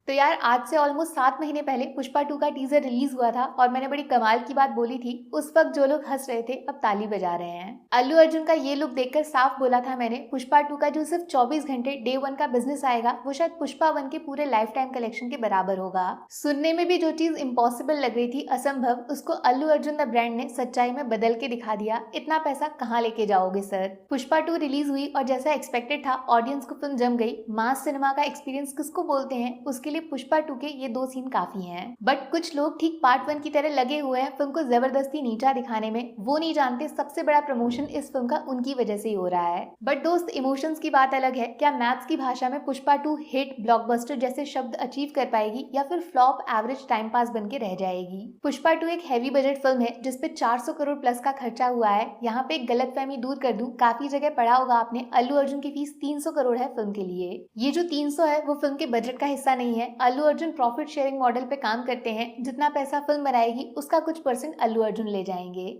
तो यार आज से ऑलमोस्ट 7 महीने पहले पुष्पा 2 का टीजर रिलीज हुआ था और मैंने बड़ी कमाल की बात बोली थी। उस वक्त जो लोग हंस रहे थे अब ताली बजा रहे हैं। अल्लू अर्जुन का ये लुक देखकर साफ बोला था मैंने, पुष्पा 2 का जो सिर्फ 24 घंटे डे 1 का बिजनेस आएगा वो शायद पुष्पा 1 के पूरे लाइफ टाइम कलेक्शन के बराबर होगा। सुनने में भी जो चीज इम्पॉसिबल लग रही थी, असंभव, उसको अल्लू अर्जुन द ब्रांड ने सच्चाई में बदल के दिखा दिया। इतना पैसा कहाँ लेके जाओगे सर। पुष्पा 2 रिलीज हुई और जैसा एक्सपेक्टेड था ऑडियंस को फिल्म जम गई। मास सिनेमा का एक्सपीरियंस किसको बोलते हैं, उसके लिए पुष्पा 2 के ये 2 सीन काफी हैं। बट कुछ लोग ठीक पार्ट 1 की तरह लगे हुए हैं फिल्म को जबरदस्ती नीचा दिखाने में। वो नहीं जानते सबसे बड़ा प्रमोशन इस फिल्म का उनकी वजह से ही हो रहा है। बट दोस्त, इमोशंस की बात अलग है। क्या मैथ्स की भाषा में पुष्पा 2 हिट, ब्लॉकबस्टर जैसे शब्द अचीव कर पाएगी या फिर फ्लॉप, एवरेज टाइम पास बन के रह जाएगी। पुष्पा 2 एक हैवी बजट फिल्म है जिसपे 400 करोड़ प्लस का खर्चा हुआ है। यहाँ पे एक गलतफहमी दूर कर दूं, काफी जगह पढ़ा होगा आपने, अल्लू अर्जुन की फीस 300 करोड़ है फिल्म के लिए। ये जो 300 है वो फिल्म के बजट का हिस्सा नहीं है। Allu Arjun profit sharing model पे काम करते हैं। जितना पैसा फिल्म बनाएगी उसका कुछ % अल्लू अर्जुन ले जाएंगे।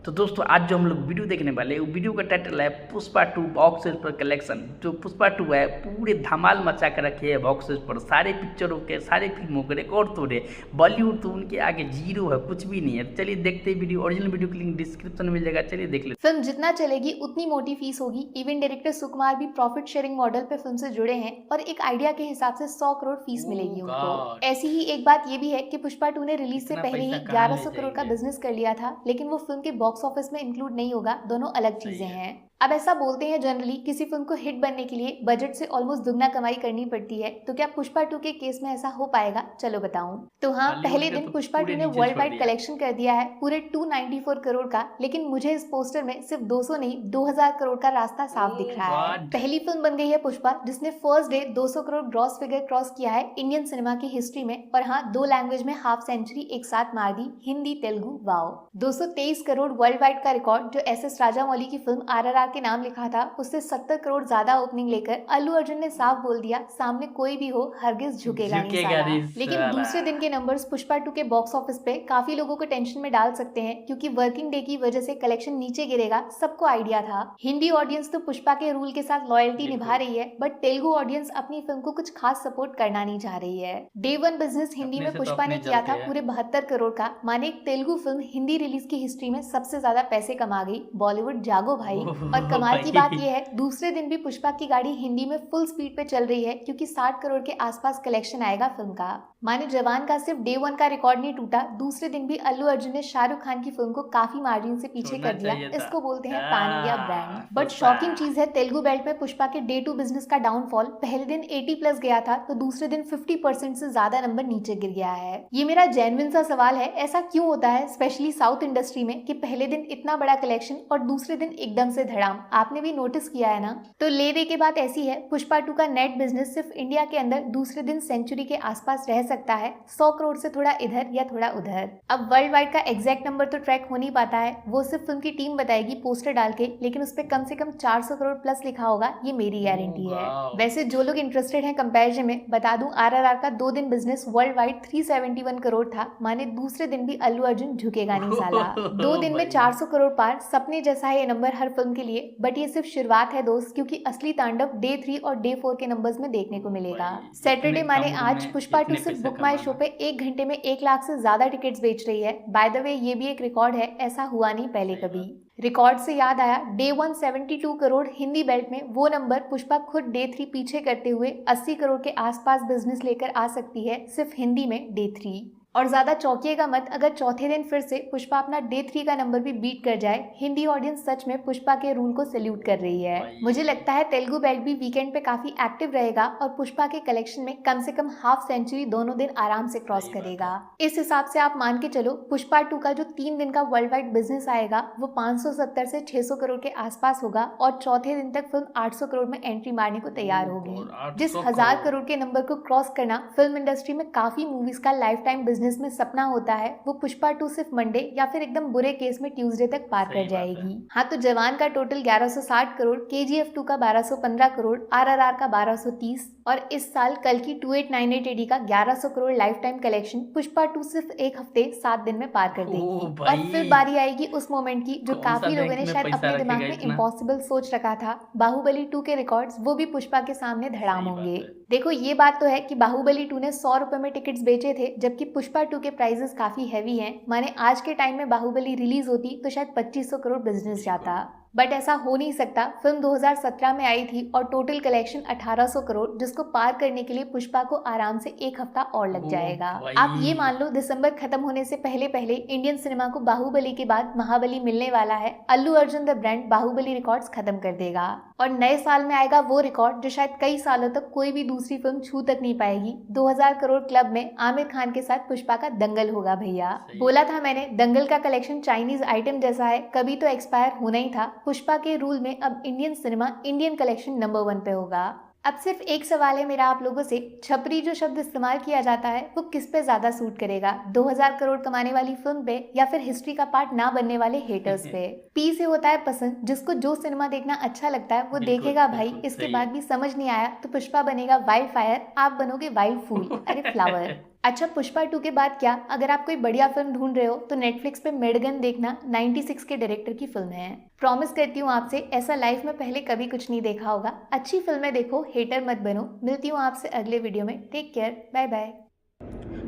तो दोस्तों आज जो हम लोग वीडियो देखने वाले हैं वो वीडियो का टाइटल है पुष्पा 2 बॉक्स ऑफिस पर कलेक्शन। जो पुष्पा 2 है पूरे धमाल मचा कर रखे है बॉक्स ऑफिस पर। सारे पिक्चरों के, सारे फिल्मों के रिकॉर्ड तोड़े। बॉलीवुड तो उनके आगे जीरो है, कुछ भी नहीं है। चलिए देखते हैं वीडियो। ओरिजिनल वीडियो की लिंक डिस्क्रिप्शन में मिल जाएगा, चलिए देख लेते। फिल्म जितना चलेगी उतनी मोटी फीस होगी। इवन डायरेक्टर सुकुमार भी प्रॉफिट शेयरिंग मॉडल पे फिल्म से जुड़े हैं और एक आइडिया के हिसाब से 100 करोड़ फीस मिलेगी उनको। ऐसी ही एक बात ये भी है कि पुष्पा 2 ने रिलीज से पहले ही 1100 करोड़ का बिजनेस कर लिया था, लेकिन वो फिल्म के बॉक्स ऑफिस में इंक्लूड नहीं होगा। दोनों अलग चीजें हैं। अब ऐसा बोलते हैं जनरली किसी फिल्म को हिट बनने के लिए बजट से ऑलमोस्ट दुगना कमाई करनी पड़ती है। तो क्या पुष्पा 2 के केस में ऐसा हो पाएगा? चलो बताऊं। तो हाँ, पहले दिन पुष्पा 2 ने वर्ल्ड वाइड कलेक्शन कर दिया है पूरे 294 करोड़ का। लेकिन मुझे इस पोस्टर में सिर्फ 200 नहीं 2000 करोड़ का रास्ता साफ दिख रहा है। पहली फिल्म बन गई है पुष्पा जिसने first day 200 crore gross figure cross किया है इंडियन सिनेमा की हिस्ट्री में। और हाँ, 2 लैंग्वेज में हाफ सेंचुरी एक साथ मार दी, Hindi Telugu. Wow. 223 crore world wide का रिकॉर्ड जो SS राजामौली की फिल्म RRR के नाम लिखा था उससे 70 करोड़ ज्यादा ओपनिंग लेकर अल्लू अर्जुन ने साफ बोल दिया, सामने कोई भी हो हरगिज झुकेगा नहीं साला। लेकिन दूसरे दिन के नंबर्स पुष्पा 2 के बॉक्स ऑफिस पे काफी लोगों को टेंशन में डाल सकते हैं, क्योंकि वर्किंग डे की वजह से कलेक्शन नीचे गिरेगा सबको आइडिया था। हिंदी ऑडियंस तो पुष्पा के रूल के साथ लॉयल्टी निभा रही है, बट तेलुगु ऑडियंस अपनी फिल्म को कुछ खास सपोर्ट करना नहीं चाह रही है। डे 1 बिजनेस हिंदी में पुष्पा ने किया था पूरे 72 करोड़ का। माने एक तेलुगु फिल्म हिंदी रिलीज की हिस्ट्री में सबसे ज्यादा पैसे कमा गई। बॉलीवुड जागो भाई। और कमाल की बात यह है, दूसरे दिन भी पुष्पा की गाड़ी हिंदी में फुल स्पीड पे चल रही है, क्योंकि 60 करोड़ के आसपास कलेक्शन आएगा फिल्म का। माने जवान का सिर्फ डे 1 का रिकॉर्ड नहीं टूटा, दूसरे दिन भी अल्लू अर्जुन ने शाहरुख खान की फिल्म को काफी मार्जिन से पीछे कर दिया। इसको बोलते हैं pan India brand. But shocking चीज है तेलुगु बेल्ट में पुष्पा के डे 2 बिजनेस का डाउनफॉल। पहले दिन 80+ गया था तो दूसरे दिन 50% से ज्यादा नंबर नीचे गिर गया है। ये मेरा जेन्युइन सा सवाल है, ऐसा क्यों होता है स्पेशली साउथ इंडस्ट्री में कि पहले दिन इतना बड़ा कलेक्शन और दूसरे दिन एकदम से धड़ाम? आपने भी नोटिस किया है ना? तो ले दे के बात ऐसी है, पुष्पा 2 का नेट बिजनेस सिर्फ इंडिया के अंदर दूसरे दिन सेंचुरी के आसपास रह सकता है, 100 करोड़ से थोड़ा इधर या थोड़ा उधर। अब वर्ल्ड वाइड का एग्जैक्ट नंबर तो ट्रैक हो नहीं पाता है, वो सिर्फ फिल्म की टीम बताएगी पोस्टर डाल के, लेकिन उस पर कम से कम 400 करोड़ प्लस लिखा होगा, ये मेरी गारंटी है। वैसे जो लोग इंटरेस्टेड हैं कंपैरिजन में, बता दूं RRR का 2 दिन बिजनेस वर्ल्ड वाइड 371 करोड़ था। माने दूसरे दिन भी अल्लू अर्जुन झुकेगा नहीं साला। 2 दिन में 400 करोड़ पार, सपने जैसा है ये नंबर हर फिल्म के लिए। बट ये सिर्फ शुरुआत है दोस्त, क्योंकि असली तांडव डे 3 और डे 4 के नंबर्स में देखने को मिलेगा। सैटरडे माने आज पुष्पा 2 सिर्फ बुक माई शो पे 1 घंटे में 1 लाख से ज्यादा टिकट्स बेच रही है। बाय द वे ये भी एक रिकॉर्ड है, ऐसा हुआ नहीं पहले कभी। रिकॉर्ड से याद आया, डे 1 72 करोड़ हिंदी बेल्ट में, वो नंबर पुष्पा खुद डे 3 पीछे करते हुए 80 करोड़ के आसपास बिजनेस लेकर आ सकती है सिर्फ हिंदी में डे 3। और ज्यादा चौंकिएगा मत अगर चौथे दिन फिर से पुष्पा अपना डे 3 का नंबर भी बीट कर जाए। हिंदी ऑडियंस सच में पुष्पा के रूल को सैल्यूट कर रही है। मुझे लगता है तेलुगु बेल्ट भी वीकेंड पे काफी एक्टिव रहेगा और पुष्पा के कलेक्शन में कम से कम हाफ सेंचुरी दोनों दिन आराम से क्रॉस करेगा। इस हिसाब से आप मान के चलो पुष्पा 2 का जो 3 दिन का वर्ल्ड वाइड बिजनेस आएगा वो 570 से 600 करोड़ के आसपास होगा और चौथे दिन तक फिल्म 800 करोड़ में एंट्री मारने को तैयार होगी। जिस 1000 करोड़ के नंबर को क्रॉस करना फिल्म इंडस्ट्री में काफी मूवीज का लाइफ टाइम बिजनेस में सपना होता है, वो पुष्पा 2 सिर्फ मंडे या फिर एकदम बुरे केस में ट्यूसडे तक पार कर जाएगी। हाँ, तो जवान का टोटल 1160 करोड़, KGF 2 का 1215 करोड़, RRR का 1230 और इस साल कल की 2898 AD का 1100 crore life time collection Pushpa 2 सिर्फ एक हफ्ते 7 दिन में पार कर देगी। और फिर बारी आएगी उस मोमेंट की जो काफी लोगों ने शायद अपने दिमाग में इम्पॉसिबल सोच रखा था। बाहुबली 2 के रिकॉर्ड्स वो भी पुष्पा के सामने धड़ाम होंगे। देखो ये बात तो है कि बाहुबली 2 ने 100 रुपए में टिकट्स बेचे थे, जबकि पुष्पा 2 के प्राइजेस काफी हैवी हैं। माने आज के टाइम में बाहुबली रिलीज होती तो शायद 2500 करोड़ बिजनेस जाता, बट ऐसा हो नहीं सकता। फिल्म 2017 में आई थी और टोटल कलेक्शन 1800 करोड़, जिसको पार करने के लिए पुष्पा को आराम से एक हफ्ता और लग जाएगा। आप ये मान लो दिसंबर खत्म होने से पहले पहले इंडियन सिनेमा को बाहुबली के बाद महाबली मिलने वाला है। Allu Arjun the brand Baahubali records खत्म कर देगा और नए साल में आएगा वो रिकॉर्ड जो शायद कई सालों तक कोई भी दूसरी फिल्म छू तक नहीं पाएगी। 2000 करोड़ क्लब में आमिर खान के साथ पुष्पा का दंगल होगा भैया। बोला था मैंने, दंगल का कलेक्शन चाइनीज आइटम जैसा है, कभी तो एक्सपायर होना ही था। पुष्पा के रूल में अब Indian cinema Indian collection number 1 पे होगा। अब सिर्फ एक सवाल है मेरा आप लोगों से, छपरी जो शब्द इस्तेमाल किया जाता है वो किस पे ज्यादा सूट करेगा, 2000 करोड़ कमाने वाली फिल्म पे या फिर हिस्ट्री का पार्ट ना बनने वाले हेटर्स पे? पी से होता है पसंद, जिसको जो सिनेमा देखना अच्छा लगता है वो देखेगा भाई। इसके बाद भी समझ नहीं आया तो पुष्पा बनेगा वाइल्ड फायर, आप बनोगे वाइल्ड फूल, अरे फ्लावर। अच्छा, पुष्पा 2 के बाद क्या, अगर आप कोई बढ़िया फिल्म ढूंढ रहे हो तो नेटफ्लिक्स पे मेडगन देखना, 96 के डायरेक्टर की फिल्म है। प्रॉमिस करती हूँ आपसे, ऐसा लाइफ में पहले कभी कुछ नहीं देखा होगा। अच्छी फिल्में देखो, हेटर मत बनो। मिलती हूँ आपसे अगले वीडियो में। Take care, bye bye.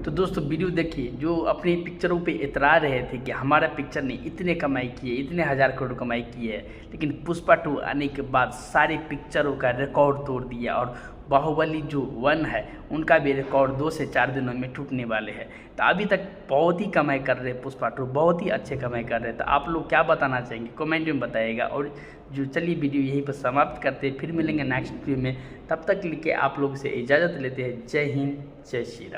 तो दोस्तों वीडियो देखिए, जो अपनी पिक्चरों पे इतरा रहे थे कि हमारा पिक्चर ने इतने कमाई की है, इतने 1000 करोड़ कमाई की है, लेकिन पुष्पा 2 आने के बाद सारे पिक्चरों का रिकॉर्ड तोड़ दिया और बाहुबली जो 1 है उनका भी रिकॉर्ड 2 से 4 दिनों में टूटने वाले हैं। तो अभी तक बहुत ही कमाई कर रहे हैं पुष्पा 2, बहुत ही अच्छे कमाई कर रहे हैं। तो आप लोग क्या बताना चाहेंगे कमेंट में बताइएगा। और जो चलिए वीडियो यहीं पर समाप्त करते हैं, फिर मिलेंगे नेक्स्ट वीडियो में। तब तक के लिए आप लोग से इजाज़त लेते हैं। जय हिंद, जय श्री राम।